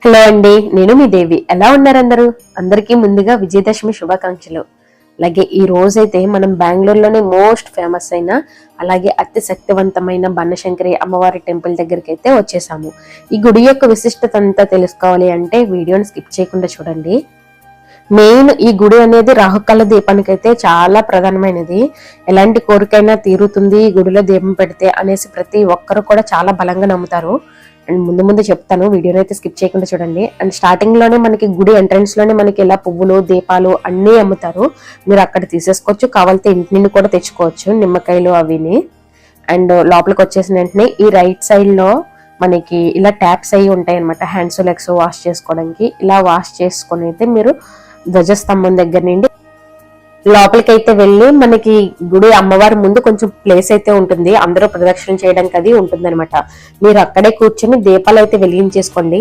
Hello అండి, నేను మీ దేవి. ఎలా ఉన్నారు అందరూ? అందరికీ ముందుగా విజయదశమి శుభాకాంక్షలు. అలాగే ఈ రోజైతే మనం బెంగళూరులోనే మోస్ట్ ఫేమస్ అయిన అలాగే అతి శక్తివంతమైన బన్నశంకరి అమ్మవారి టెంపుల్ దగ్గరికి అయితే వచ్చేసాము. ఈ గుడి యొక్క విశిష్టత అంతా తెలుసుకోవాలి అంటే వీడియోని స్కిప్ చేయకుండా చూడండి. మెయిన్ ఈ గుడి అనేది రాహుకాల దీపానికి అయితే చాలా ప్రధానమైనది. ఎలాంటి కోరికైనా తీరుతుంది ఈ గుడిలో దీపం పెడితే అనేసి ప్రతి ఒక్కరు కూడా చాలా బలంగా నమ్ముతారు. అండ్ ముందు చెప్తాను, వీడియోని అయితే స్కిప్ చేయకుండా చూడండి. అండ్ స్టార్టింగ్ లోనే మనకి గుడి ఎంట్రన్స్ లోనే మనకి ఇలా పువ్వులు దీపాలు అన్ని అమ్ముతారు. మీరు అక్కడ తీసేసుకోవచ్చు, కావాలితే ఇంటి నుండి కూడా తెచ్చుకోవచ్చు, నిమ్మకాయలు అవిని. అండ్ లోపలికి వచ్చేసిన వెంటనే ఈ రైట్ సైడ్ లో మనకి ఇలా ట్యాప్స్ అయి ఉంటాయి అనమాట, హ్యాండ్స్ లెగ్స్ వాష్ చేసుకోవడానికి. ఇలా వాష్ చేసుకుని అయితే మీరు ధ్వజస్తంభం దగ్గర నుండి లోపలికి అయితే వెళ్ళి మనకి గుడి అమ్మవారి ముందు కొంచెం ప్లేస్ అయితే ఉంటుంది, అందరూ ప్రదక్షిణ చేయడానికి అది ఉంటుంది అనమాట. మీరు అక్కడే కూర్చొని దీపాలు అయితే వెలిగించేసుకోండి.